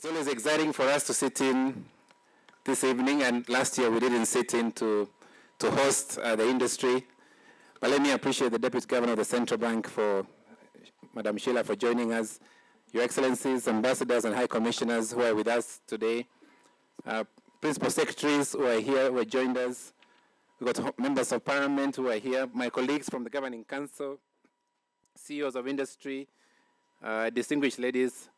It's always exciting for us to sit in this evening, and last year we didn't sit in to host the industry. But let me appreciate the Deputy Governor of the Central Bank for Madam Sheila for joining us, Your Excellencies, Ambassadors and High Commissioners who are with us today, Principal Secretaries who are here, who have joined us. We've got members of Parliament who are here, my colleagues from the Governing Council, CEOs of industry, distinguished ladies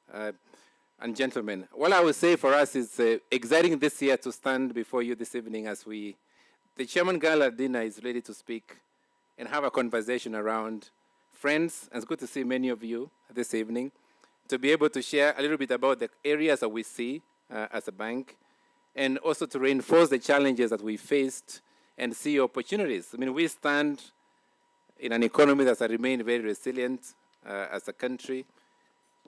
and gentlemen. What I would say for us is exciting this year to stand before you this evening as the Chairman Gala dinner is ready to speak and have a conversation around friends, and it's good to see many of you this evening, to be able to share a little bit about the areas that we see as a bank, and also to reinforce the challenges that we faced and see opportunities. I mean, we stand in an economy that's remained very resilient as a country.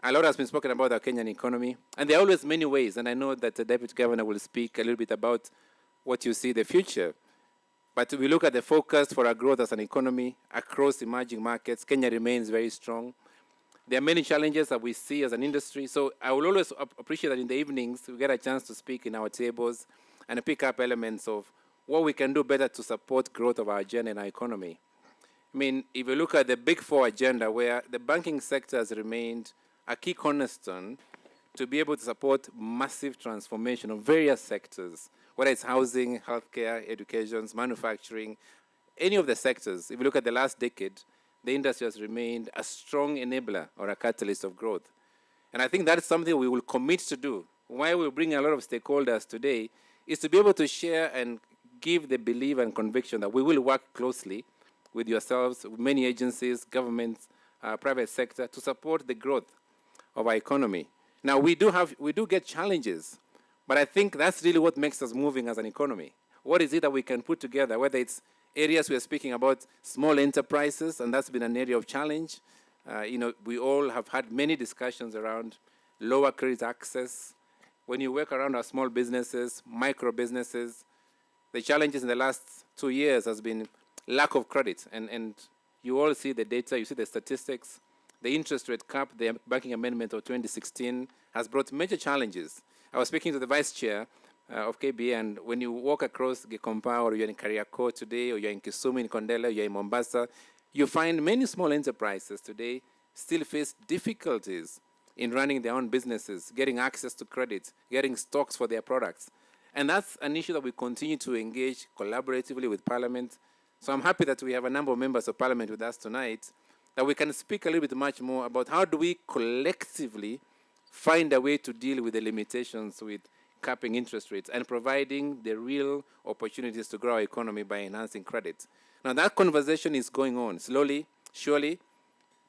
A lot has been spoken about the Kenyan economy, and there are always many ways, and I know that the Deputy Governor will speak a little bit about what you see the future. But we look at the focus for our growth as an economy across emerging markets. Kenya remains very strong. There are many challenges that we see as an industry, so I will always appreciate that in the evenings we get a chance to speak in our tables and pick up elements of what we can do better to support growth of our agenda and our economy. I mean, if you look at the Big Four agenda, where the banking sector has remained a key cornerstone to be able to support massive transformation of various sectors, whether it's housing, healthcare, education, manufacturing, any of the sectors. If you look at the last decade, the industry has remained a strong enabler or a catalyst of growth. And I think that's something we will commit to do. Why we bring a lot of stakeholders today is to be able to share and give the belief and conviction that we will work closely with yourselves, with many agencies, governments, private sector, to support the growth of our economy. Now, we do get challenges, but I think that's really what makes us moving as an economy. What is it that we can put together, whether it's areas we are speaking about, small enterprises, and that's been an area of challenge. We all have had many discussions around lower credit access. When you work around our small businesses, micro businesses, the challenges in the last 2 years has been lack of credit, and you all see the data, you see the statistics. The interest rate cap, the banking amendment of 2016, has brought major challenges. I was speaking to the vice chair of KBA, and when you walk across Gikomba, or you're in Kariakoo today, or you're in Kisumu, in Kondele, you're in Mombasa, you find many small enterprises today still face difficulties in running their own businesses, getting access to credit, getting stocks for their products. And that's an issue that we continue to engage collaboratively with Parliament. So I'm happy that we have a number of members of Parliament with us tonight, that we can speak a little bit much more about how do we collectively find a way to deal with the limitations with capping interest rates and providing the real opportunities to grow our economy by enhancing credit. Now, that conversation is going on slowly, surely,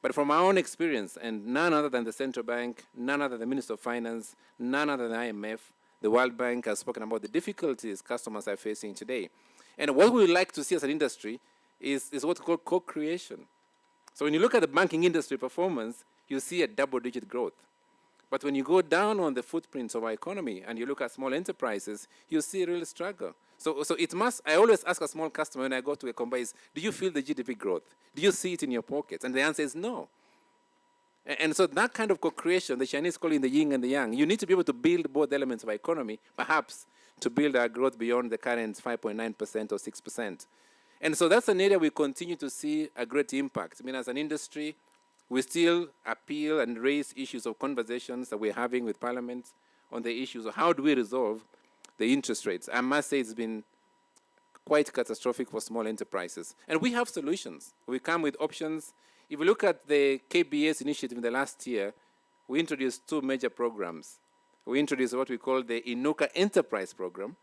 but from our own experience, and none other than the Central Bank, none other than the Minister of Finance, none other than the IMF, the World Bank has spoken about the difficulties customers are facing today. And what we would like to see as an industry is what's called co-creation. So when you look at the banking industry performance, you see a double-digit growth. But when you go down on the footprints of our economy and you look at small enterprises, you see a real struggle. So it must, I always ask a small customer when I go to a company, do you feel the GDP growth? Do you see it in your pockets? And the answer is no. And so that kind of co-creation, the Chinese call it the yin and the yang, you need to be able to build both elements of our economy, perhaps to build our growth beyond the current 5.9% or 6%. And so that's an area we continue to see a great impact. I mean, as an industry, we still appeal and raise issues of conversations that we're having with Parliament on the issues of how do we resolve the interest rates. I must say it's been quite catastrophic for small enterprises. And we have solutions. We come with options. If you look at the KBA's initiative in the last year, we introduced 2 major programs. We introduced what we call the Inuka Enterprise Program,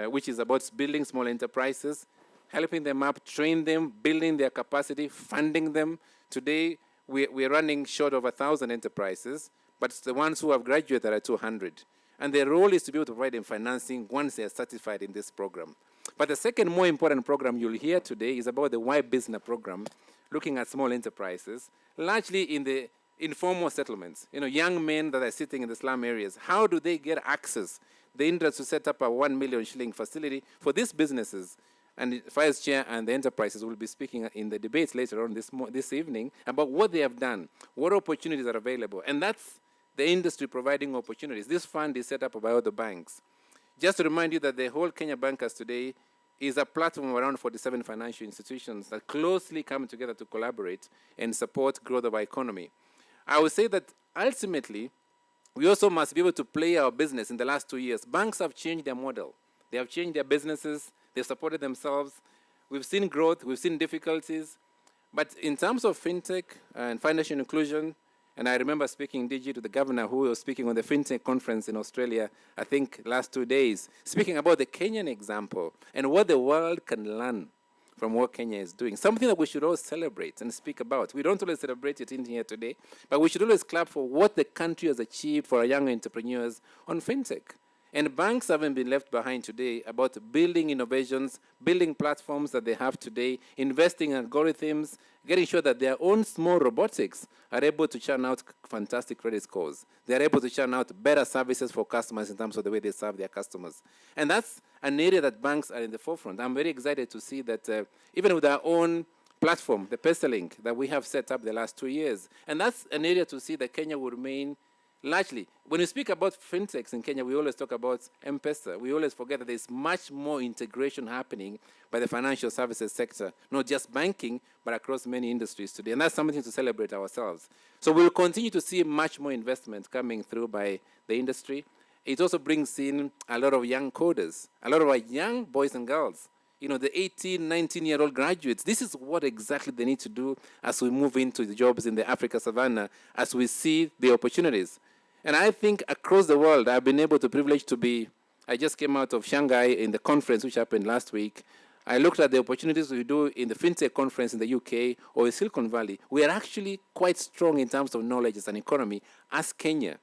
which is about building small enterprises, helping them up, train them, building their capacity, funding them. Today, we're running short of 1,000 enterprises, but it's the ones who have graduated are 200. And their role is to be able to provide them financing once they are certified in this program. But the second more important program you'll hear today is about the Why Business program, looking at small enterprises, largely in the informal settlements. Young men that are sitting in the slum areas, how do they get access? The interest to set up a 1 million shilling facility for these businesses. And the Vice Chair and the enterprises will be speaking in the debates later on this evening about what they have done, what opportunities are available. And that's the industry providing opportunities. This fund is set up by all the banks. Just to remind you that the whole Kenya Bankers today is a platform of around 47 financial institutions that closely come together to collaborate and support growth of our economy. I would say that ultimately, we also must be able to play our business in the last 2 years. Banks have changed their model. They have changed their businesses. They've supported themselves. We've seen growth. We've seen difficulties. But in terms of fintech and financial inclusion, and I remember speaking, DG, to the governor who was speaking on the fintech conference in Australia, I think last 2 days, speaking about the Kenyan example and what the world can learn from what Kenya is doing. Something that we should all celebrate and speak about. We don't always celebrate it in here today, but we should always clap for what the country has achieved for our young entrepreneurs on fintech. And banks haven't been left behind today about building innovations, building platforms that they have today, investing in algorithms, getting sure that their own small robotics are able to churn out fantastic credit scores. They're able to churn out better services for customers in terms of the way they serve their customers. And that's an area that banks are in the forefront. I'm very excited to see that even with our own platform, the PesaLink, that we have set up the last 2 years, and that's an area to see that Kenya will remain largely. When we speak about fintechs in Kenya, we always talk about M-Pesa. We always forget that there's much more integration happening by the financial services sector, not just banking, but across many industries today. And that's something to celebrate ourselves. So we'll continue to see much more investment coming through by the industry. It also brings in a lot of young coders, a lot of our young boys and girls. You know, the 18, 19-year-old graduates. This is what exactly they need to do as we move into the jobs in the Africa savannah, as we see the opportunities. And I think across the world, I've been able to privilege to be, I just came out of Shanghai in the conference which happened last week. I looked at the opportunities we do in the FinTech conference in the UK or in Silicon Valley. We are actually quite strong in terms of knowledge as an economy as Kenya.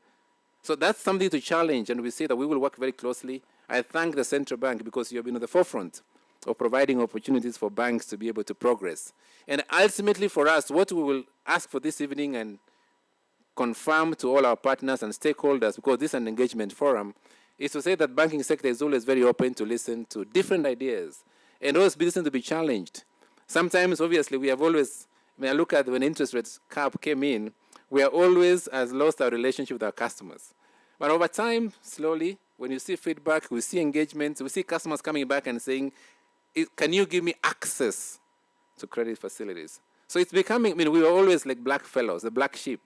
So that's something to challenge, and we say that we will work very closely. I thank the central bank because you have been at the forefront of providing opportunities for banks to be able to progress. And ultimately for us, what we will ask for this evening and confirm to all our partners and stakeholders, because this is an engagement forum, is to say that banking sector is always very open to listen to different ideas and always be listened to be challenged. Sometimes, obviously, we have always, when I look at when interest rates cap came in, we are always has lost our relationship with our customers. But over time, slowly, when you see feedback, we see engagement, we see customers coming back and saying, can you give me access to credit facilities? So it's becoming, I mean, we were always like black fellows, the black sheep.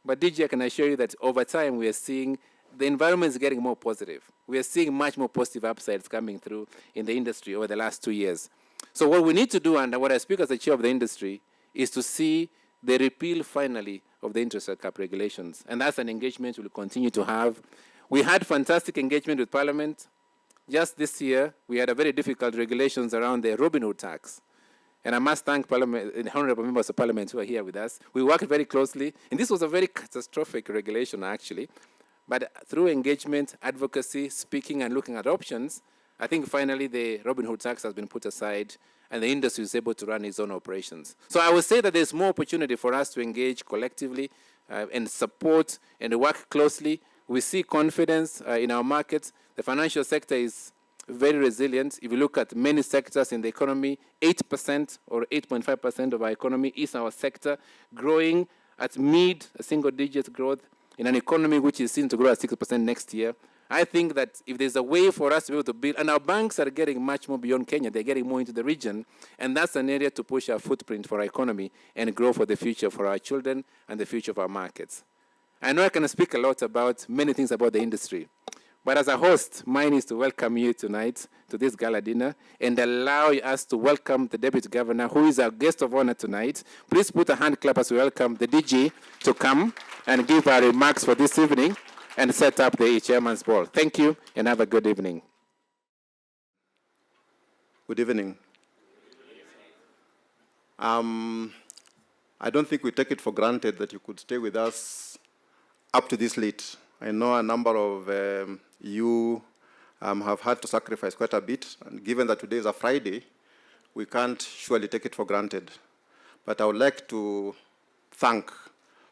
But DJ, I can assure you that over time we are seeing the environment is getting more positive. We are seeing much more positive upsides coming through in the industry over the last 2 years. So what we need to do, and what I speak as the chair of the industry, is to see the repeal finally of the interest rate cap regulations. And that's an engagement we'll continue to have. We had fantastic engagement with Parliament. Just this year, we had a very difficult regulations around the Robin Hood tax. And I must thank Parliament, the honorable members of Parliament who are here with us. We worked very closely, and this was a very catastrophic regulation, actually. But through engagement, advocacy, speaking, and looking at options, I think finally the Robin Hood tax has been put aside, and the industry is able to run its own operations. So I would say that there's more opportunity for us to engage collectively and support and work closely. We see confidence in our markets. The financial sector is very resilient. If you look at many sectors in the economy, 8% or 8.5% of our economy is our sector, growing at mid-single-digit growth in an economy which is seen to grow at 6% next year. I think that if there's a way for us to be able to build, and our banks are getting much more beyond Kenya, they're getting more into the region, and that's an area to push our footprint for our economy and grow for the future for our children and the future of our markets. I know I can speak a lot about many things about the industry, but as a host, mine is to welcome you tonight to this gala dinner and allow us to welcome the Deputy Governor, who is our guest of honor tonight. Please put a hand clap as we welcome the DG to come and give our remarks for this evening and set up the chairman's ball. Thank you and have a good evening. Good evening. I don't think we take it for granted that you could stay with us up to this late. I know a number of you have had to sacrifice quite a bit, and given that today is a Friday, we can't surely take it for granted. But I would like to thank,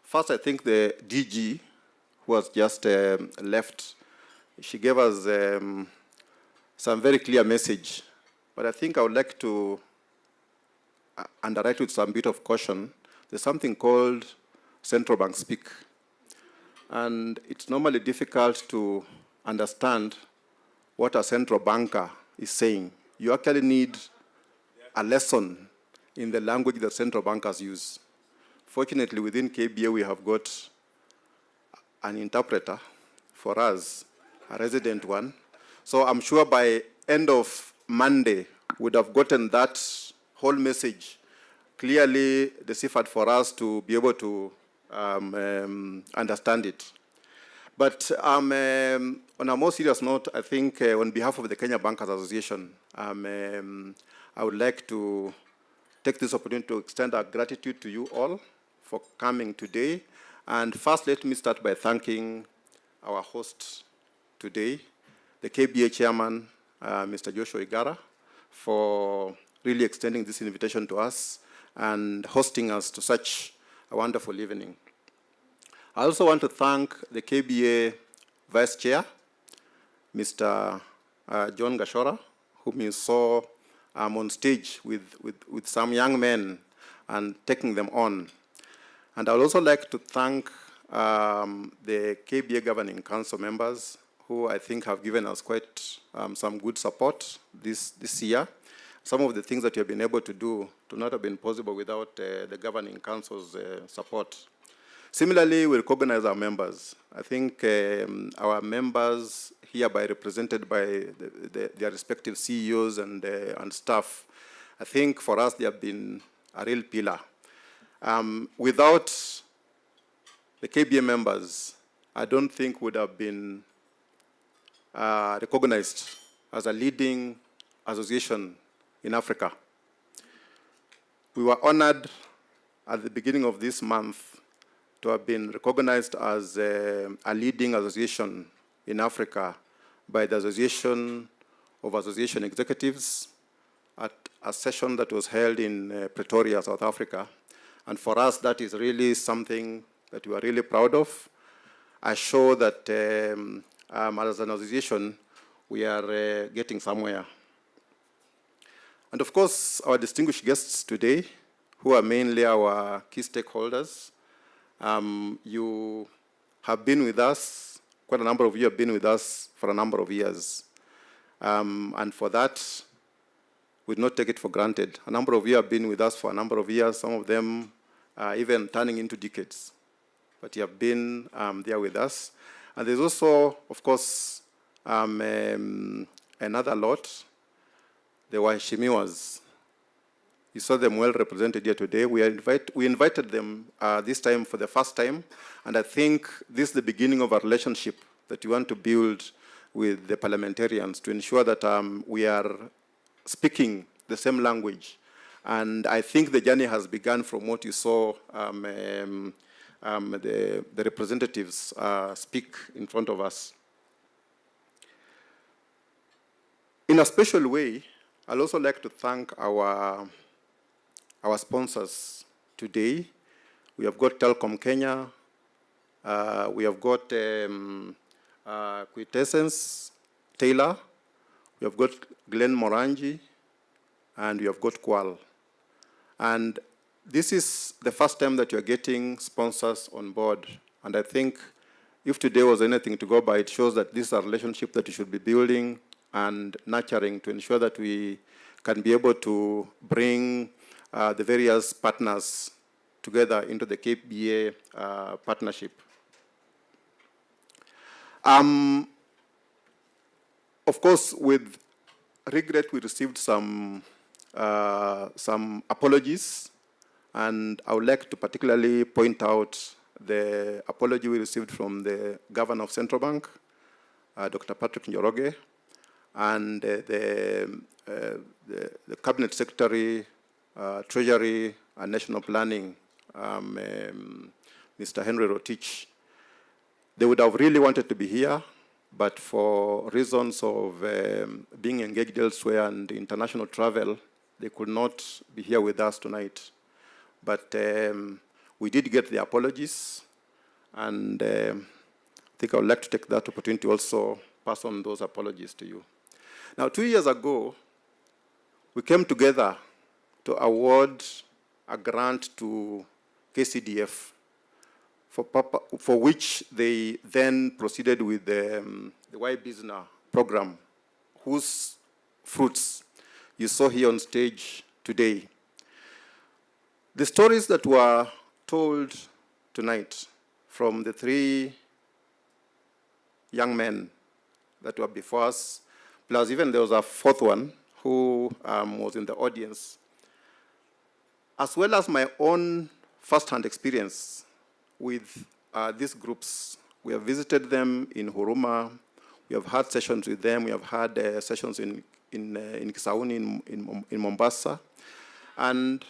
first I think the DG, who has just left. She gave us some very clear message, but I think I would like to underwrite with some bit of caution. There's something called central bank speak. And it's normally difficult to understand what a central banker is saying. You actually need a lesson in the language that central bankers use. Fortunately, within KBA, we have got an interpreter for us, a resident one. So I'm sure by end of Monday, we'd have gotten that whole message clearly deciphered for us to be able to understand it. But on a more serious note, I think on behalf of the Kenya Bankers Association, I would like to take this opportunity to extend our gratitude to you all for coming today. And first, let me start by thanking our host today, the KBA chairman, Mr. Joshua Igara, for really extending this invitation to us and hosting us to such a wonderful evening. I also want to thank the KBA Vice Chair, Mr. John Gashora, whom you saw on stage with some young men and taking them on. And I would also like to thank the KBA Governing Council members, who I think have given us quite some good support this year. Some of the things that you have been able to do do not have been possible without the Governing Council's support. Similarly, we recognize our members. I think our members, hereby represented by their respective CEOs and staff, I think for us they have been a real pillar. Without the KBA members, I don't think would have been recognized as a leading association in Africa. We were honored at the beginning of this month to have been recognized as a leading association in Africa by the Association of Association Executives at a session that was held in Pretoria, South Africa. And for us, that is really something that we are really proud of. I show that as an association, we are getting somewhere. And of course, our distinguished guests today, who are mainly our key stakeholders, you have been with us, quite a number of you have been with us for a number of years. And for that, we do not take it for granted. A number of you have been with us for a number of years, some of them even turning into decades. But you have been there with us. And there's also, of course, another lot, the Waheshimiwas. You saw them well represented here today. We invited them this time for the first time, and I think this is the beginning of a relationship that we want to build with the parliamentarians to ensure that we are speaking the same language. And I think the journey has begun from what you saw the representatives speak in front of us. In a special way, I'd also like to thank our sponsors today. We have got Telkom Kenya, we have got Quintessence Taylor, we have got Glenn Morangi, and we have got Kwal. And this is the first time that you're getting sponsors on board. And I think if today was anything to go by, it shows that this is a relationship that you should be building and nurturing to ensure that we can be able to bring the various partners together into the KBA partnership. Of course, with regret, we received some apologies, and I would like to particularly point out the apology we received from the Governor of Central Bank, Dr. Patrick Njoroge, and the Cabinet Secretary, Treasury and National Planning, Mr. Henry Rotich. They would have really wanted to be here, but for reasons of being engaged elsewhere and international travel, they could not be here with us tonight. But we did get the apologies, and I think I would like to take that opportunity to also pass on those apologies to you. Now, 2 years ago, we came together to award a grant to KCDF for which they then proceeded with the Y-Business program, whose fruits you saw here on stage today. The stories that were told tonight from the three young men that were before us, plus even there was a fourth one who was in the audience, as well as my own first-hand experience with these groups. We have visited them in Huruma. We have had sessions with them. We have had sessions in Kisauni, in Mombasa. And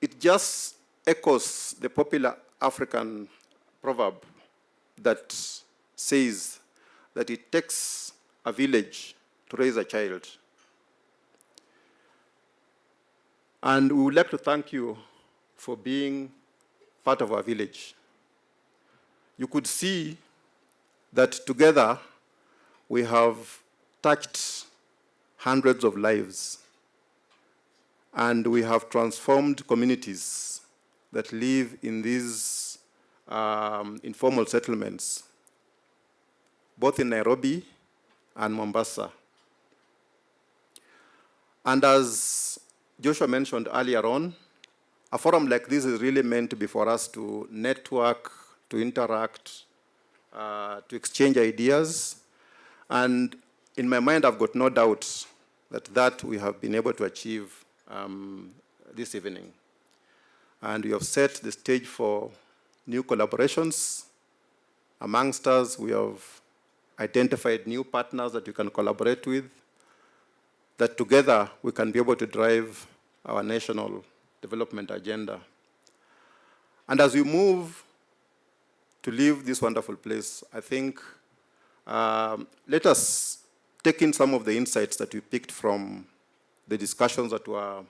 it just echoes the popular African proverb that says that it takes a village to raise a child. And we would like to thank you for being part of our village. You could see that together we have touched hundreds of lives, and we have transformed communities that live in these informal settlements, both in Nairobi and Mombasa. And as Joshua mentioned earlier on, a forum like this is really meant to be for us to network, to interact, to exchange ideas. And in my mind, I've got no doubt that we have been able to achieve this evening. And we have set the stage for new collaborations. Amongst us, we have identified new partners that we can collaborate with, that together we can be able to drive our national development agenda. And as we move to leave this wonderful place, I think let us take in some of the insights that we picked from the discussions that were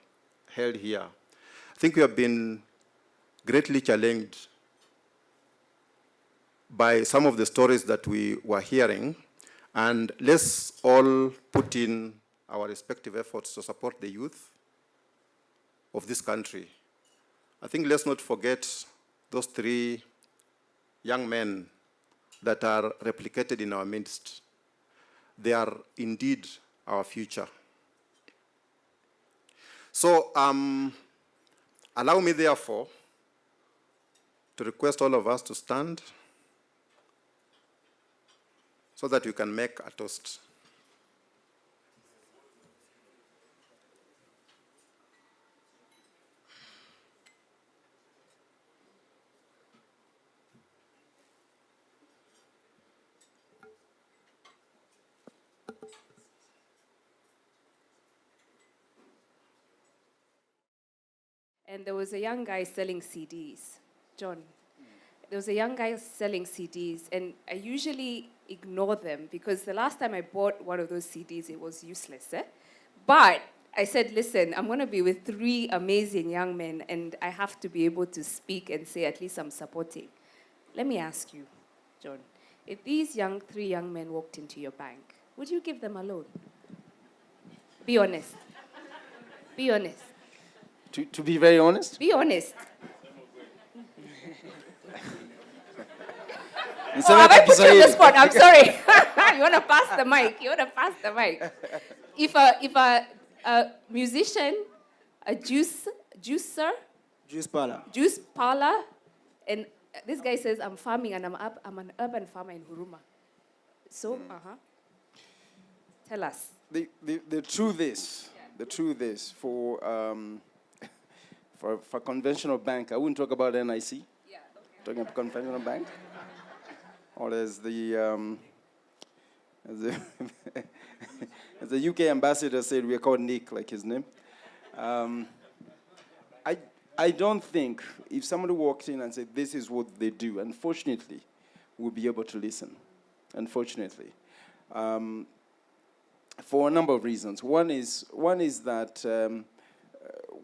held here. I think we have been greatly challenged by some of the stories that we were hearing, and let's all put in our respective efforts to support the youth of this country. I think let's not forget those three young men that are replicated in our midst. They are indeed our future. So allow me therefore to request all of us to stand so that we can make a toast. And there was a young guy selling CDs. John, there was a young guy selling CDs, and I usually ignore them because the last time I bought one of those CDs, it was useless. But I said, listen, I'm going to be with three amazing young men, and I have to be able to speak and say at least I'm supporting. Let me ask you, John, if these three young men walked into your bank, would you give them a loan? Be honest. Be honest. To be very honest? Be honest. Have I put you on the spot? I'm sorry. You want to pass the mic? You want to pass the mic? If a musician, a juicer, Juice parlor. juice parlor, and this guy says, I'm farming and I'm an urban farmer in Huruma. So, tell us. The truth is, for conventional bank, I wouldn't talk about NIC. Yeah, okay. Talking about conventional bank. Or as the UK ambassador said, we are called Nick, like his name. I don't think if somebody walked in and said, this is what they do, unfortunately, we'll be able to listen. Unfortunately. For a number of reasons. One is that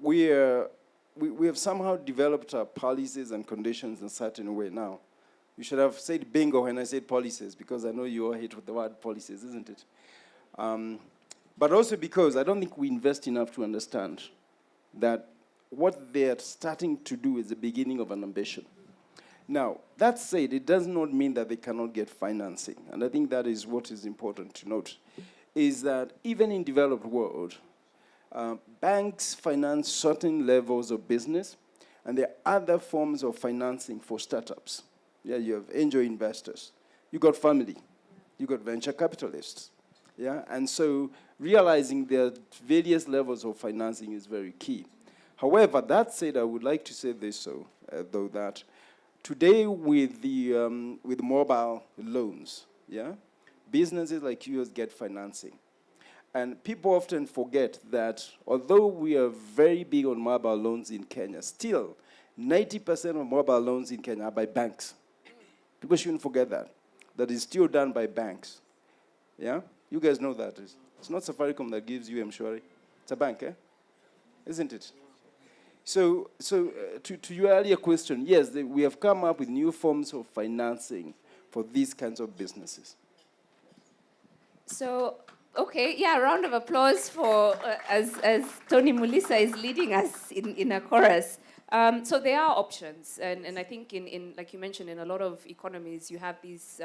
we have somehow developed our policies and conditions in a certain way now. You should have said bingo when I said policies, because I know you all hate with the word policies, isn't it? But also because I don't think we invest enough to understand that what they're starting to do is the beginning of an ambition. Now, that said, it does not mean that they cannot get financing. And I think that is what is important to note, is that even in developed world, banks finance certain levels of business, and there are other forms of financing for startups. Yeah, you have angel investors, you got family, you got venture capitalists. Yeah, and so realizing the various levels of financing is very key. However, that said, I would like to say this though, that today with the with mobile loans, yeah, businesses like yours get financing. And people often forget that although we are very big on mobile loans in Kenya, still 90% of mobile loans in Kenya are by banks. People shouldn't forget that. That is still done by banks. Yeah? You guys know that. It's not Safaricom that gives you M-Shwari. It's a bank, isn't it? So to your earlier question, yes, we have come up with new forms of financing for these kinds of businesses. So, okay, yeah, round of applause for as Tony Mulisa is leading us in a chorus. So there are options, and I think in like you mentioned, in a lot of economies, you have these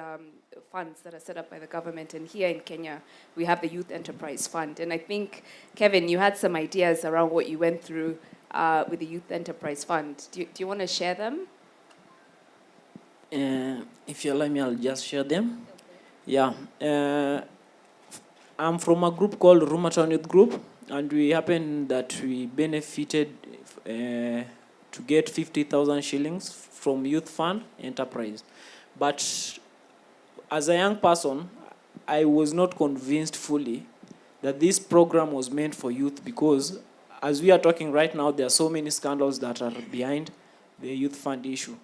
funds that are set up by the government, and here in Kenya, we have the Youth Enterprise Fund. And I think, Kevin, you had some ideas around what you went through with the Youth Enterprise Fund. Do you want to share them? If you allow me, I'll just share them. Okay. Yeah. I'm from a group called Rumatown Youth Group, and we happen that we benefited to get 50,000 shillings from Youth Fund Enterprise. But as a young person, I was not convinced fully that this program was meant for youth, because as we are talking right now, there are so many scandals that are behind the Youth Fund issue.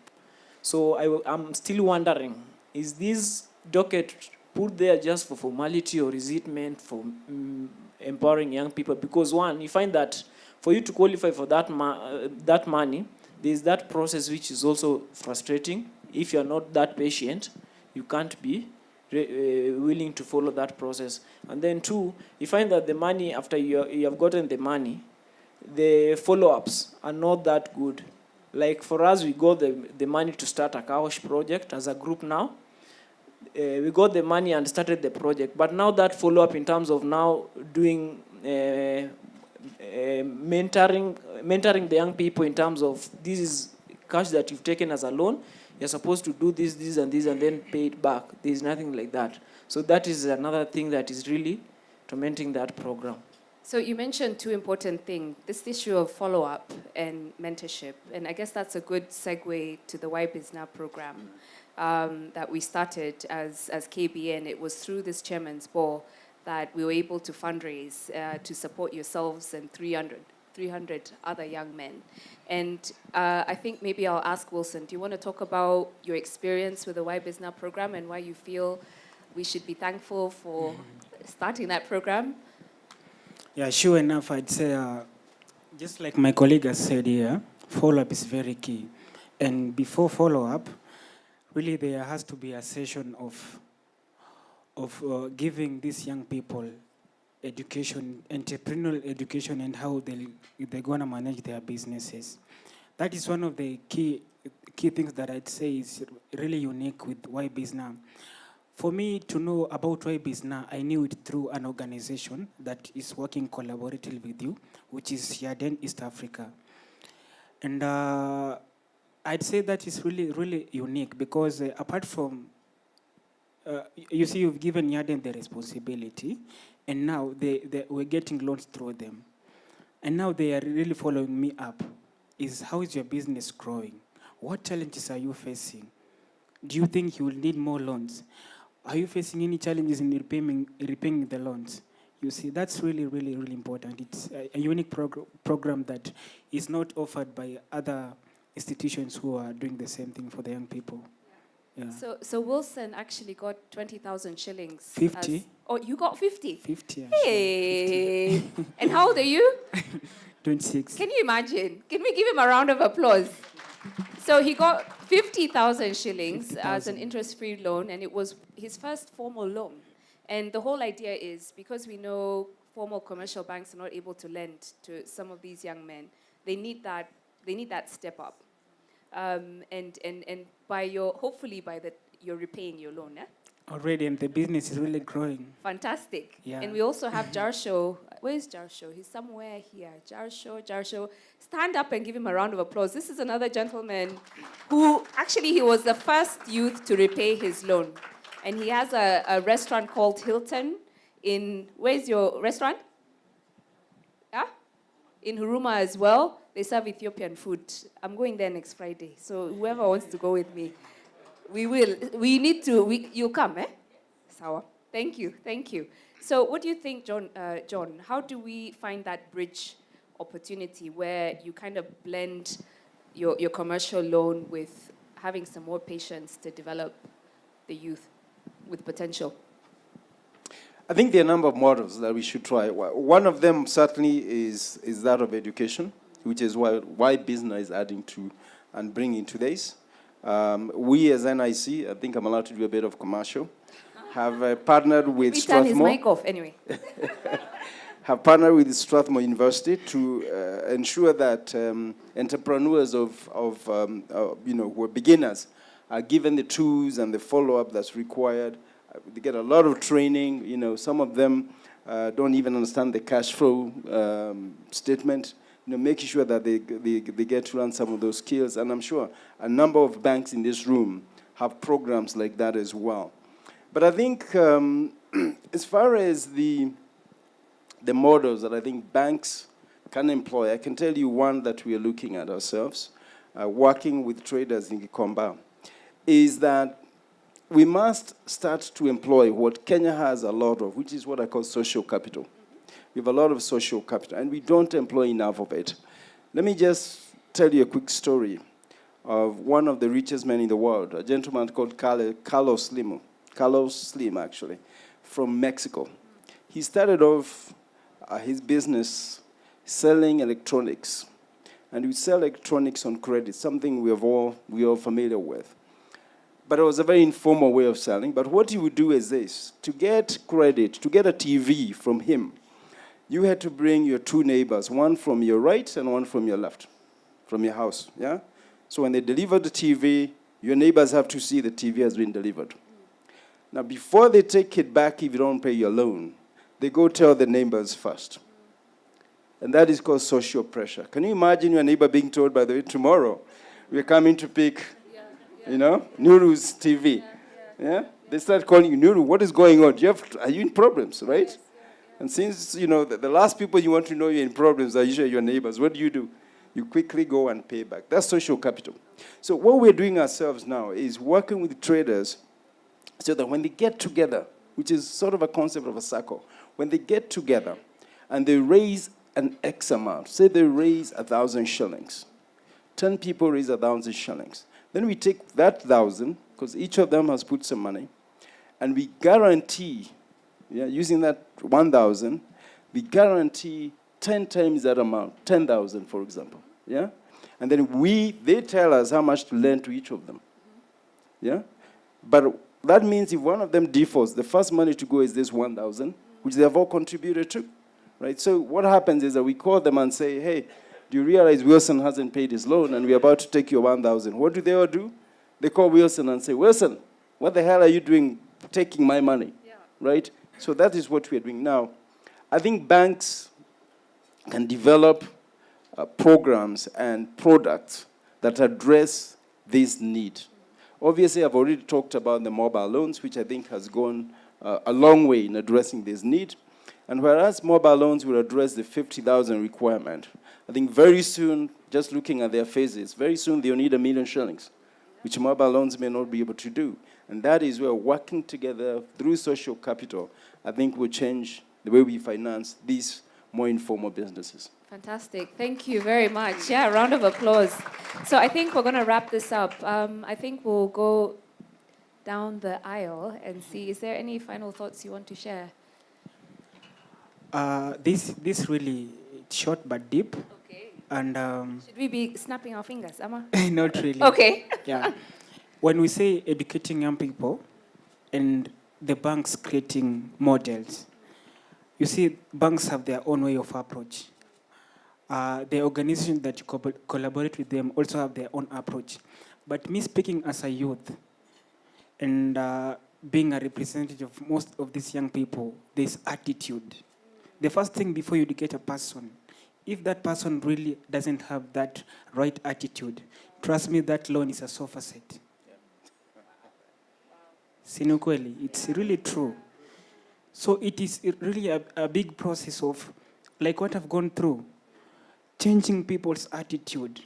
So I'm still wondering, is this docket put there just for formality, or is it meant for empowering young people? Because one, you find that for you to qualify for that money, there's that process which is also frustrating. If you're not that patient, you can't be willing to follow that process. And then two, you find that the money, after you have gotten the money, the follow-ups are not that good. Like for us, we got the money to start a car wash project as a group now. We got the money and started the project. But now that follow-up in terms of now doing mentoring the young people in terms of this is cash that you've taken as a loan, you're supposed to do this, this, and this, and then pay it back. There's nothing like that. So that is another thing that is really tormenting that program. So you mentioned two important things, this issue of follow-up and mentorship. And I guess that's a good segue to the Why Biz Now program that we started as KBN. It was through this chairman's ball that we were able to fundraise to support yourselves and 300 other young men. And I think maybe I'll ask Wilson, do you want to talk about your experience with the Why Biz Now program and why you feel we should be thankful for starting that program? Yeah, sure enough, I'd say, just like my colleague has said here, follow-up is very key. And before follow-up, really there has to be a session of giving these young people education, entrepreneurial education, and how they're going to manage their businesses. That is one of the key things that I'd say is really unique with Why Biz Now. For me to know about Why Biz Now, I knew it through an organization that is working collaboratively with you, which is Yarden East Africa. And I'd say that is really, really unique because apart from, you see, you've given Yarden the responsibility, and now we're getting loans through them. And now they are really following me up. How is your business growing? What challenges are you facing? Do you think you will need more loans? Are you facing any challenges in repaying the loans? You see, that's really, really, really important. It's a unique program that is not offered by other institutions who are doing the same thing for the young people. Yeah. So Wilson actually got 20,000 shillings. 50. Oh, you got 50? 50. Hey! And how old are you? 26. Can you imagine? Can we give him a round of applause? So he got 50,000 shillings 50,000. as an interest-free loan, and it was his first formal loan. And the whole idea is, because we know formal commercial banks are not able to lend to some of these young men, they need that step up. and by your, hopefully by the, you're repaying your loan, eh? Already, and the business is really growing. Fantastic. Yeah. And we also have Jarsho. Where is Jarsho? He's somewhere here. Jarsho. Stand up and give him a round of applause. This is another gentleman who, actually, he was the first youth to repay his loan. And he has a restaurant called Hilton in, where's your restaurant? Yeah? In Huruma as well. They serve Ethiopian food. I'm going there next Friday. So whoever wants to go with me, we will. We need to. You'll come, eh? Sawa. Thank you. So what do you think, John? John, how do we find that bridge opportunity where you kind of blend your commercial loan with having some more patience to develop the youth with potential? I think there are a number of models that we should try. One of them certainly is that of education, which is why business is adding to and bringing to this. We as NIC, I think I'm allowed to do a bit of commercial, have partnered with Strathmore. Turn his mic off, anyway. Have partnered with Strathmore University to ensure that entrepreneurs who are beginners are given the tools and the follow-up that's required. They get a lot of training. Some of them don't even understand the cash flow statement. Making sure that they get to learn some of those skills. And I'm sure a number of banks in this room have programs like that as well. But I think as far as the models that I think banks can employ, I can tell you one that we are looking at ourselves, working with traders in Gikomba, is that we must start to employ what Kenya has a lot of, which is what I call social capital. We have a lot of social capital, and we don't employ enough of it. Let me just tell you a quick story of one of the richest men in the world, a gentleman called Carlos Slim, actually, from Mexico. He started off his business selling electronics, and he would sell electronics on credit, something we're all familiar with. But it was a very informal way of selling. But what he would do is this: to get credit, to get a TV from him, you had to bring your two neighbors, one from your right and one from your left, from your house, yeah? So when they deliver the TV, your neighbors have to see the TV has been delivered. Now, before they take it back, if you don't pay your loan, they go tell the neighbors first. And that is called social pressure. Can you imagine your neighbor being told, by the way, tomorrow, we're coming to pick, Nuru's TV, yeah? They start calling you, Nuru, what is going on? Are you in problems, right? Yes. And since, the last people you want to know you're in problems are usually your neighbors, what do? You quickly go and pay back. That's social capital. So what we're doing ourselves now is working with traders so that when they get together, which is sort of a concept of a circle, when they get together and they raise an X amount, say they raise 1,000 shillings, 10 people raise 1,000 shillings, then we take that 1,000, because each of them has put some money, and we guarantee, using that 1,000, we guarantee 10 times that amount, 10,000, for example, yeah? And then they tell us how much to lend to each of them, yeah? But that means if one of them defaults, the first money to go is this 1,000, which they have all contributed to, right? So what happens is that we call them and say, hey, do you realize Wilson hasn't paid his loan and we're about to take your 1,000? What do they all do? They call Wilson and say, Wilson, what the hell are you doing taking my money, right? So that is what we're doing now. I think banks can develop programs and products that address this need. Obviously, I've already talked about the mobile loans, which I think has gone a long way in addressing this need. And whereas mobile loans will address the 50,000 requirement, I think very soon, just looking at their faces, very soon they'll need 1 million shillings, which mobile loans may not be able to do. And that is where working together through social capital, I think will change the way we finance these more informal businesses. Fantastic. Thank you very much. Yeah, a round of applause. So I think we're going to wrap this up. I think we'll go down the aisle and see, is there any final thoughts you want to share? This really short but deep. Okay. And should we be snapping our fingers, Amma? not really. Okay. Yeah. When we say educating young people and the banks creating models, you see, banks have their own way of approach. the organizations that you collaborate with them also have their own approach. But me speaking as a youth and being a representative of most of these young people, there's attitude. The first thing before you educate a person, if that person really doesn't have that right attitude, trust me, that loan is a sofa set. Sinukweli, it's really true. So it is really a big process of, like what I've gone through, changing people's attitude.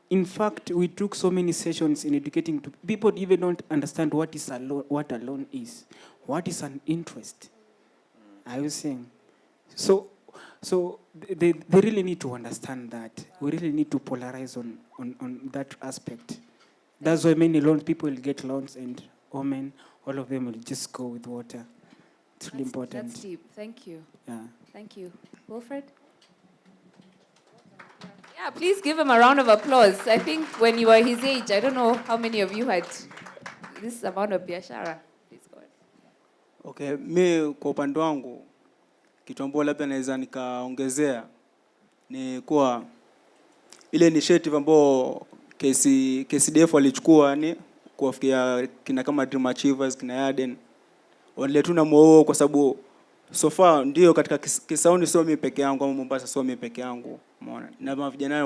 In fact, we took so many sessions in educating to people even don't understand what is a loan, what a loan is, what is an interest. Are you saying? So they really need to understand that. We really need to polarize on that aspect. That's why many loans, people will get loans and women, all of them will just go with water. It's really important. That's deep. Thank you. Yeah. Thank you. Wilfred? Yeah, please give him a round of applause. I think when you were his age, I don't know how many of you had this amount of biashara. Please go ahead. Okay, mi kwa upande wangu kitu ambacho labda naweza nikaongezea ni kuwa ile initiative ambayo KCDF walichukua ni kuwafikia kina kama Dream Achievers, kina Yaden, waniletuna moyo kwa sababu so far ndio katika Kisauni sio mimi peke yangu, ama Mombasa sio mimi peke yangu, umeona. Na vijana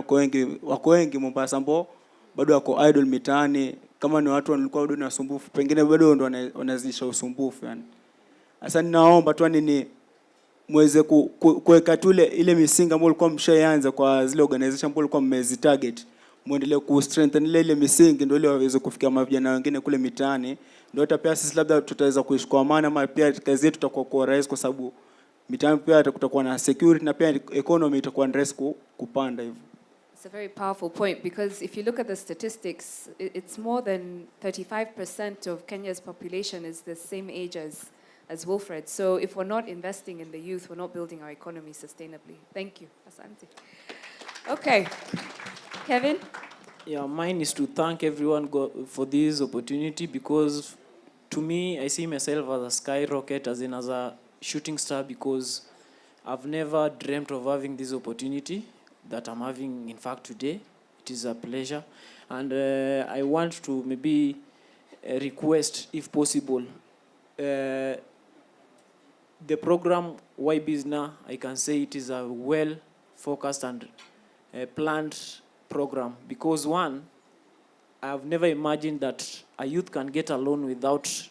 wako wengi Mombasa ambao bado wako idle mitaani, kama ni watu walikuwa bado ni wasumbufu, pengine bado ndio wanazidisha usumbufu yani. Sasa ninaomba tu nini muweze kuweka tule ile misingi ambayo ulikuwa mshaanza kwa zile organization ambazo ulikuwa mmezitarget, muendelee ku strengthen ile misingi ndio ile waweze kufikia mavijana wengine kule mitaani, ndio hata pia sisi labda tutaweza kuishi kwa amani, ama pia kazi yetu itakuwa kwa rahisi kwa sababu mitaani pia kutakuwa na security na pia economy itakuwa rahisi kupanda hivyo. It's a very powerful point because if you look at the statistics, it's more than 35% of Kenya's population is the same age as Wilfred. So if we're not investing in the youth, we're not building our economy sustainably. Thank you. Asante. Okay. Kevin? Yeah, mine is to thank everyone for this opportunity, because to me, I see myself as a skyrocket, as a shooting star, because I've never dreamt of having this opportunity that I'm having, in fact, today. It is a pleasure. And I want to maybe request, if possible, the program Why Business, I can say it is a well-focused and planned program, because one, I've never imagined that a youth can get a loan without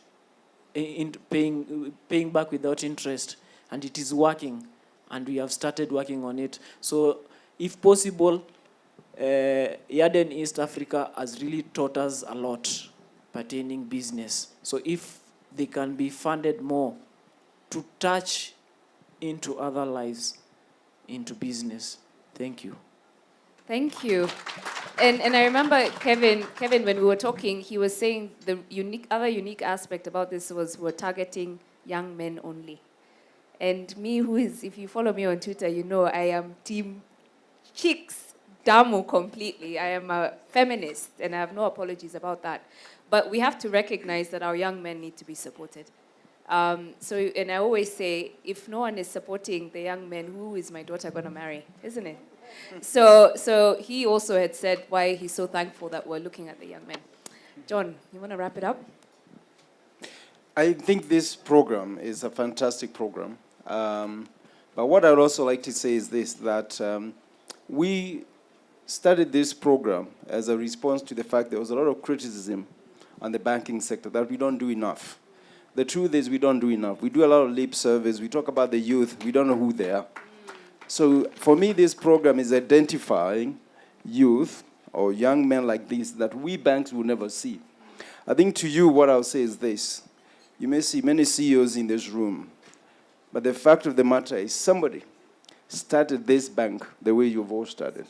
paying back without interest, and it is working, and we have started working on it. So if possible, Yaden East Africa has really taught us a lot pertaining business. So if they can be funded more to touch into other lives, into business. Thank you. Thank you. And I remember Kevin, when we were talking, he was saying the other unique aspect about this was we're targeting young men only. And me, if you follow me on Twitter, you know I am team chicks damu completely. I am a feminist, and I have no apologies about that. But we have to recognize that our young men need to be supported. And I always say, if no one is supporting the young men, who is my daughter going to marry, isn't it? So he also had said why he's so thankful that we're looking at the young men. John, you want to wrap it up? I think this program is a fantastic program. But what I'd also like to say is this, that we started this program as a response to the fact there was a lot of criticism on the banking sector that we don't do enough. The truth is we don't do enough. We do a lot of lip service. We talk about the youth. We don't know who they are. So for me, this program is identifying youth or young men like this that we banks will never see. I think to you, what I'll say is this. You may see many CEOs in this room, but the fact of the matter is somebody started this bank the way you've all started.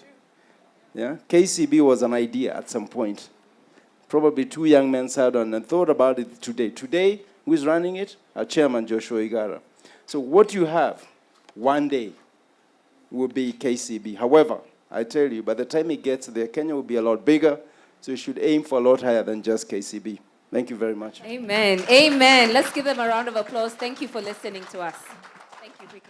Yeah? KCB was an idea at some point. Probably two young men sat down and thought about it today. Today, who is running it? Our chairman, Joshua Igara. So what you have one day will be KCB. However, I tell you, by the time it gets there, Kenya will be a lot bigger, so you should aim for a lot higher than just KCB. Thank you very much. Amen. Amen. Let's give them a round of applause. Thank you for listening to us. Thank you.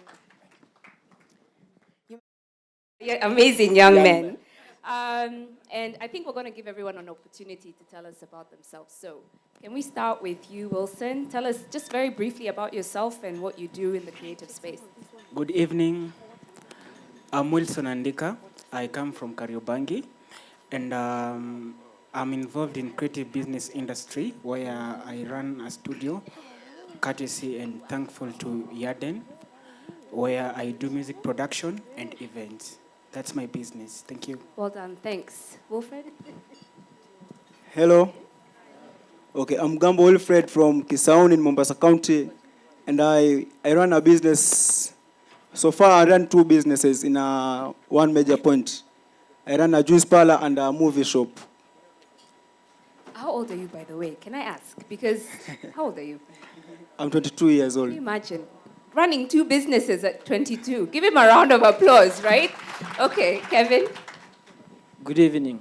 Yeah, amazing young men. And I think we're going to give everyone an opportunity to tell us about themselves. So, can we start with you, Wilson? Tell us just very briefly about yourself and what you do in the creative space. Good evening. I'm Wilson Andika. I come from Kariobangi, and I'm involved in creative business industry where I run a studio, courtesy and thankful to Yarden, where I do music production and events. That's my business. Thank you. Well done. Thanks. Wilfred? Hello. Okay, I'm Gambo Wilfred from Kisaun in Mombasa County, and I run a business. So far, I run 2 businesses in one major point. I run a juice parlor and a movie shop. How old are you, by the way? Can I ask? Because, how old are you? I'm 22 years Can old. you imagine? Running 2 businesses at 22. Give him a round of applause, right? Okay, Kevin? Good evening.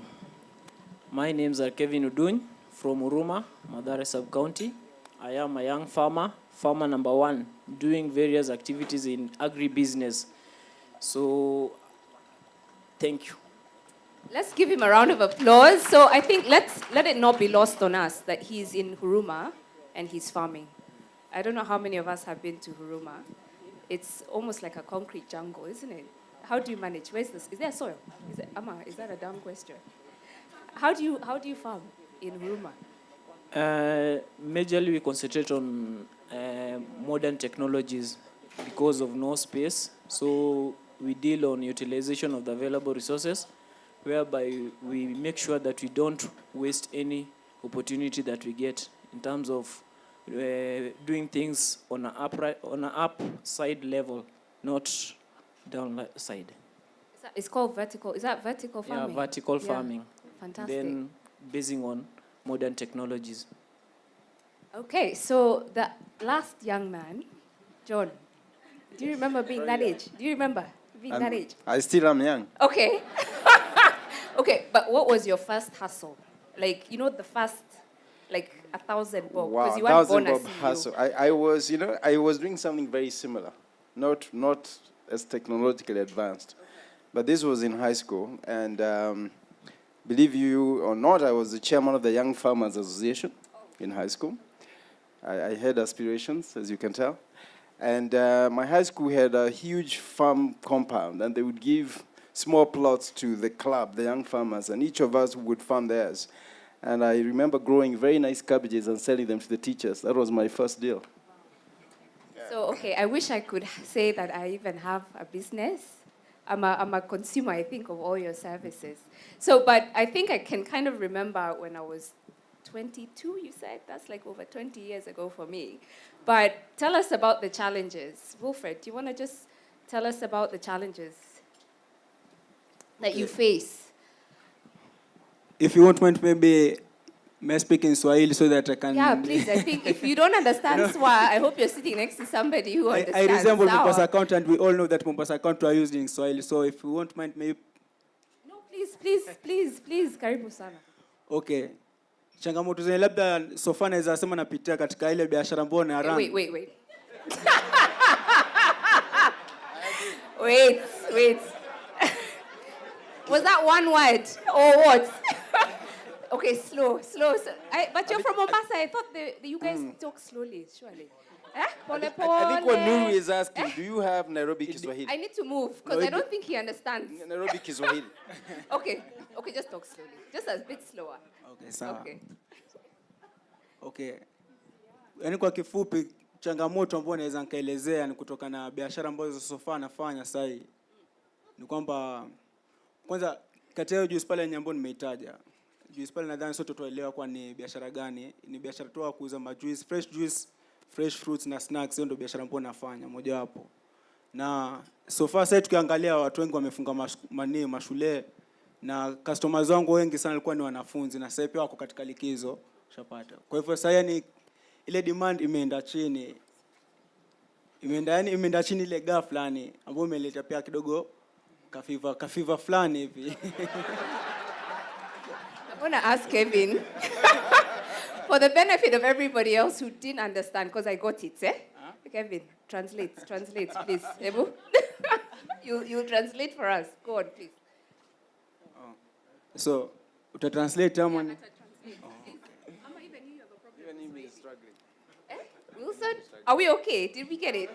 My names are Kevin Uduny from Huruma, Mathare Sub-County. I am a young farmer number 1, doing various activities in agribusiness. So, thank you. Let's give him a round of applause. So I think let it not be lost on us that he's in Huruma and he's farming. I don't know how many of us have been to Huruma. It's almost like a concrete jungle, isn't it? How do you manage? Where's this? Is there soil? Is that a dumb question? How do you farm in Huruma? Majorly, we concentrate on modern technologies because of no space. So we deal on utilization of the available resources, whereby we make sure that we don't waste any opportunity that we get in terms of doing things on an upside level, not down side. It's called vertical. Is that vertical farming? Yeah, vertical Yeah. farming. Fantastic. Then basing on modern technologies. Okay, so the last young man, John, do you remember being that age? Do you remember being that age? I still am young. Okay. Okay, but what was your first hustle? Like, you know, the first, like, 1,000 bob. Wow, Because you weren't born 1,000 as bob CEO. hustle. I was doing something very similar, not as technologically advanced, but this was in high school, and believe you or not, I was the chairman of the Young Farmers Association in high school. I had aspirations, as you can tell, and my high school had a huge farm compound, and they would give small plots to the club, the young farmers, and each of us would farm theirs. And I remember growing very nice cabbages and selling them to the teachers. That was my first deal. So, okay, I wish I could say that I even have a business. I'm a consumer, I think, of all your services. So, but I think I can kind of remember when I was 22, you said? That's like over 20 years ago for me. But tell us about the challenges. Wilfred, do you want to just tell us about the challenges that you face? If you want mind, maybe may I speak in Swahili so that I can... Yeah, please. I think if you don't understand Swa, I hope you're sitting next to somebody who I understands resemble Sawa. Mombasa County, and we all know that Mombasa County are used in Swahili. So if you won't mind, maybe... No, please. Karibu sana. Okay. Changamoto zenye labda Sofa naweza sema napitia katika ile biashara ambayo na run. Wait. wait. Was that one word or what? Okay, slow. But you're from Mombasa. I thought you guys talk slowly, surely. Pole pole. I think what Nuru is asking, do you have Nairobi Kiswahili? I need to move because I don't think he understands. Nairobi Kiswahili. Okay, just talk slowly. Just a bit slower. Okay, sawa. Okay. Yaani kwa kifupi changamoto ambayo naweza nikaelezea ni kutoka na biashara ambazo Sofa anafanya sasa hivi. Ni kwamba kwanza kati ya juice pale ambayo nimeitaja. Juice pale nadhani sote tuelewa kwa ni biashara gani. Ni biashara tu ya kuuza juice, fresh fruits na snacks. Hiyo ndio biashara ambayo nafanya moja wapo. Na Sofa sasa tukiangalia watu wengi wamefunga mashule na customers wangu wengi sana walikuwa ni wanafunzi na sasa pia wako katika likizo ushapata. Kwa hivyo sasa ni ile demand imeenda chini. Imeenda chini ile ghafla yani ambayo imeleta pia kidogo kafiva fulani hivi. I'm going to ask Kevin for the benefit of everybody else who didn't understand because I got it, eh? Kevin, translate, please. Ebu? You'll translate for us. Go on, please. So, utatranslate ama ni? Ama even you have a problem. Wilson, are we okay? Did we get it?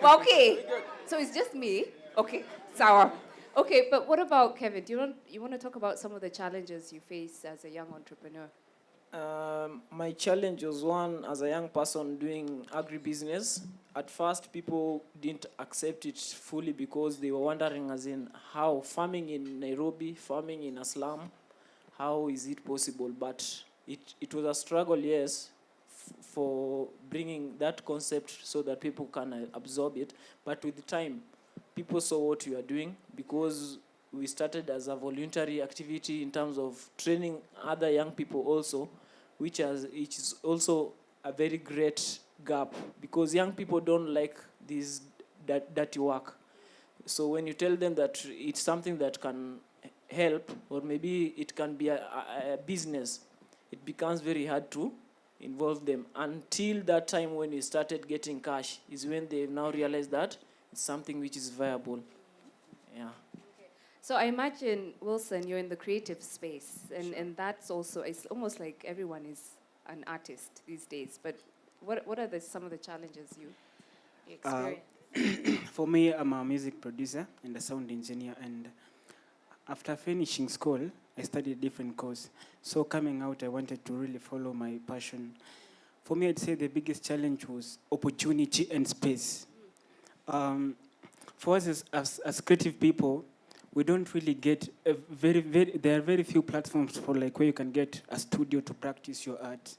We're okay. So it's just me. Okay, sour. Okay, but what about Kevin? You want to talk about some of the challenges you face as a young entrepreneur? My challenge was one as a young person doing agribusiness. At first, people didn't accept it fully because they were wondering as in how farming in Nairobi, farming in a slum, how is it possible? But it was a struggle, yes, for bringing that concept so that people can absorb it. But with time, people saw what we are doing because we started as a voluntary activity in terms of training other young people also, which is also a very great gap because young people don't like this dirty work. So when you tell them that it's something that can help, or maybe it can be a business, it becomes very hard to involve them. Until that time when we started getting cash is when they now realize that it's something which is viable. Yeah. So I imagine, Wilson, you're in the creative space, and that's also, it's almost like everyone is an artist these days, but what are some of the challenges you experience? For me, I'm a music producer and a sound engineer, and after finishing school, I studied a different course. So coming out, I wanted to really follow my passion. For me, I'd say the biggest challenge was opportunity and space. For us as creative people, we don't really get there are very few platforms for like where you can get a studio to practice your art.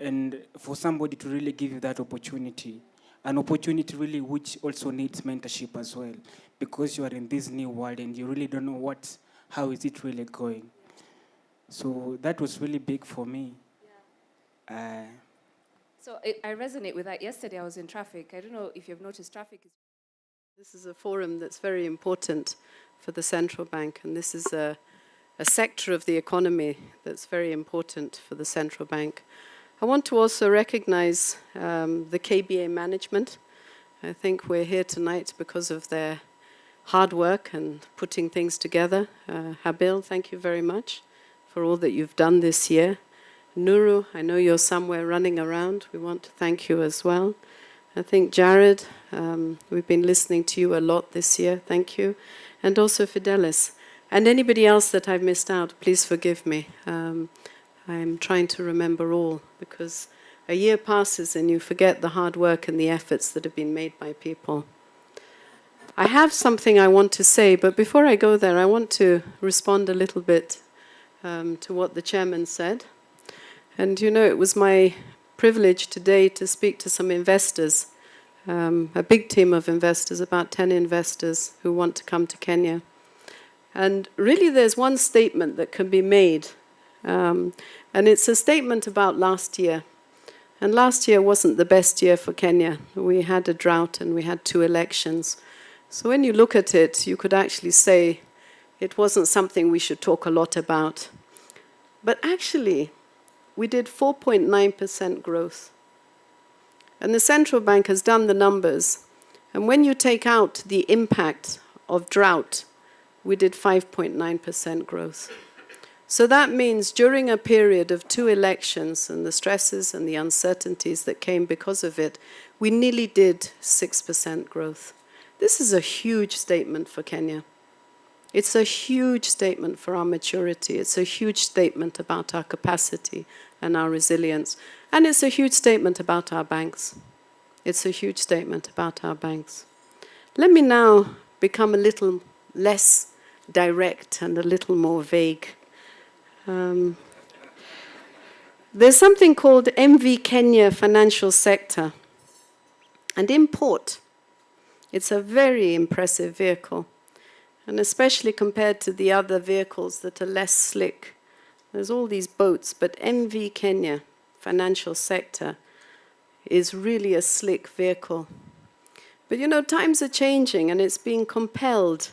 And for somebody to really give you that opportunity, an opportunity really which also needs mentorship as well, because you are in this new world and you really don't know how is it really going. So that was really big for me. Yeah. So I resonate with that. Yesterday I was in traffic. I don't know if you've noticed traffic is... This is a forum that's very important for the central bank, and this is a sector of the economy that's very important for the central bank. I want to also recognize the KBA management. I think we're here tonight because of their hard work and putting things together. Habil, thank you very much for all that you've done this year. Nuru, I know you're somewhere running around. We want to thank you as well. I think Jared, we've been listening to you a lot this year. Thank you. And also Fidelis. And anybody else that I've missed out, please forgive me. I'm trying to remember all, because a year passes and you forget the hard work and the efforts that have been made by people. I have something I want to say, but before I go there, I want to respond a little bit to what the chairman said. And you know, it was my privilege today to speak to some investors, a big team of investors, about 10 investors who want to come to Kenya. And really there's one statement that can be made, and it's a statement about last year. And last year wasn't the best year for Kenya. We had a drought and we had 2 elections. So when you look at it, you could actually say it wasn't something we should talk a lot about. But actually, we did 4.9% growth. And the central bank has done the numbers. And when you take out the impact of drought, we did 5.9% growth. So that means during a period of 2 elections and the stresses and the uncertainties that came because of it, we nearly did 6% growth. This is a huge statement for Kenya. It's a huge statement for our maturity. It's a huge statement about our capacity and our resilience. And it's a huge statement about our banks. It's a huge statement about our banks. Let me now become a little less direct and a little more vague. There's something called MV Kenya Financial Sector. And in port, it's a very impressive vehicle. And especially compared to the other vehicles that are less slick. There's all these boats, but MV Kenya Financial Sector is really a slick vehicle. But you know, times are changing and it's being compelled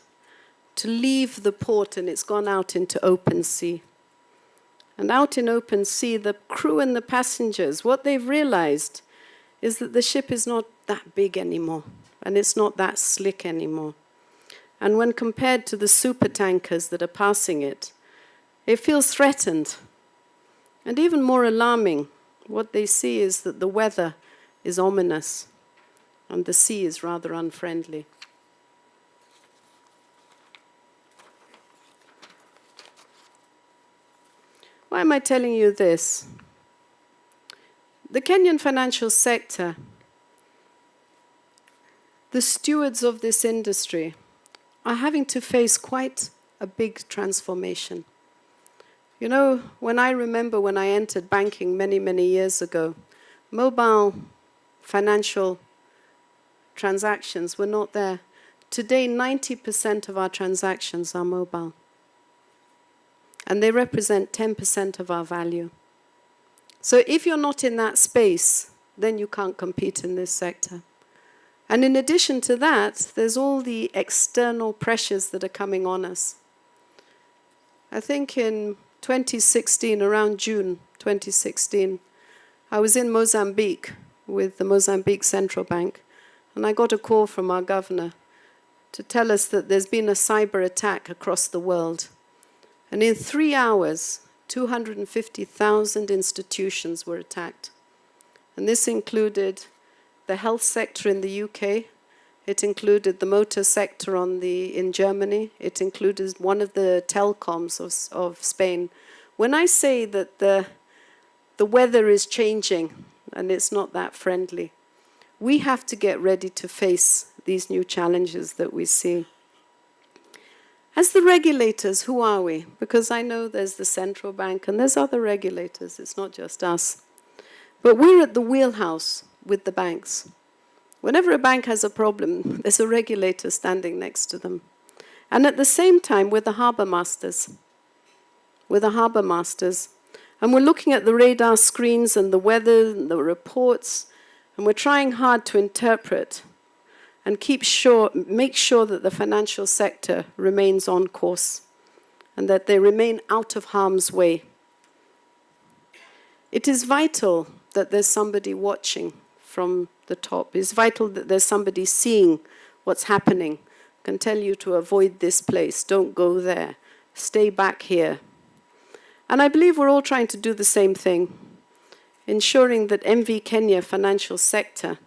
to leave the port, and it's gone out into open sea. And out in open sea, the crew and the passengers, what they've realized is that the ship is not that big anymore, and it's not that slick anymore. And when compared to the super tankers that are passing it, it feels threatened. And even more alarming, what they see is that the weather is ominous and the sea is rather unfriendly. Why am I telling you this? The Kenyan financial sector, the stewards of this industry, are having to face quite a big transformation. You know, when I entered banking many, many years ago, mobile financial transactions were not there. Today, 90% of our transactions are mobile. And they represent 10% of our value. So if you're not in that space, then you can't compete in this sector. And in addition to that, there's all the external pressures that are coming on us. I think in 2016, around June 2016, I was in Mozambique with the Mozambique Central Bank, and I got a call from our governor to tell us that there's been a cyber attack across the world. And in 3 hours, 250,000 institutions were attacked. And this included the health sector in the UK, it included the motor sector in Germany, it included one of the telecoms of Spain. When I say that the weather is changing and it's not that friendly, we have to get ready to face these new challenges that we see. As the regulators, who are we? Because I know there's the central bank and there's other regulators, it's not just us. But we're at the wheelhouse with the banks. Whenever a bank has a problem, there's a regulator standing next to them. And at the same time, we're the harbour masters. We're the harbour masters. And we're looking at the radar screens and the weather and the reports, and we're trying hard to interpret and make sure that the financial sector remains on course and that they remain out of harm's way. It is vital that there's somebody watching from the top. It's vital that there's somebody seeing what's happening, can tell you to avoid this place, don't go there, stay back here. And I believe we're all trying to do the same thing, ensuring that MV Kenya financial sector,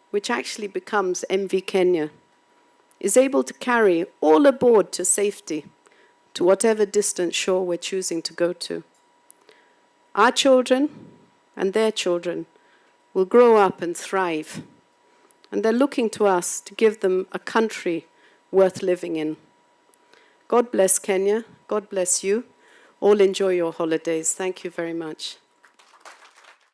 which actually becomes MV Kenya, is able to carry all aboard to safety, to whatever distant shore we're choosing to go to. Our children and their children will grow up and thrive, and they're looking to us to give them a country worth living in. God bless Kenya. God bless you. All enjoy your holidays. Thank you very much.